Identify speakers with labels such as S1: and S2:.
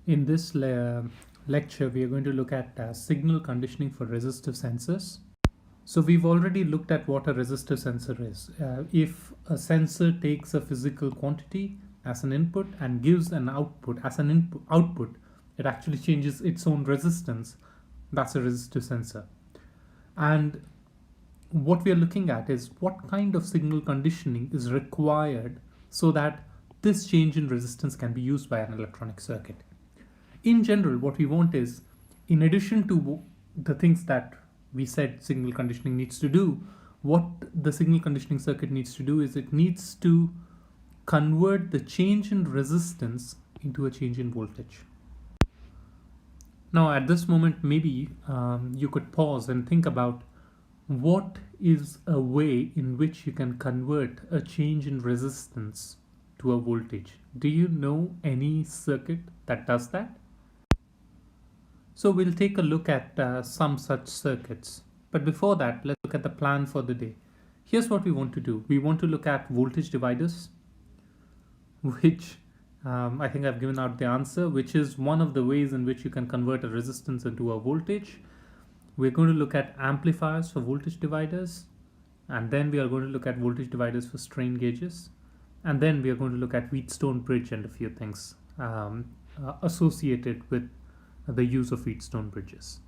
S1: In this lecture, we are going to look at signal conditioning for resistive sensors. So we've already looked at what a resistive sensor is. If a sensor takes a physical quantity as an input and gives an output as an output, it actually changes its own resistance. That's a resistive sensor. And what we are looking at is what kind of signal conditioning is required so that this change in resistance can be used by an electronic circuit. In general, what we want is, in addition to the things that we said signal conditioning needs to do, what the signal conditioning circuit needs to do is it needs to convert the change in resistance into a change in voltage. Now, at this moment, maybe you could pause and think about what is a way in which you can convert a change in resistance to a voltage. Do you know any circuit that does that? So we'll take a look at some such circuits. But before that, let's look at the plan for the day. Here's what we want to do. We want to look at voltage dividers, which I think I've given out the answer, which is one of the ways in which you can convert a resistance into a voltage. We're going to look at amplifiers for voltage dividers, and then we are going to look at voltage dividers for strain gauges, and then we are going to look at Wheatstone bridge and a few things associated with the use of Wheatstone bridges.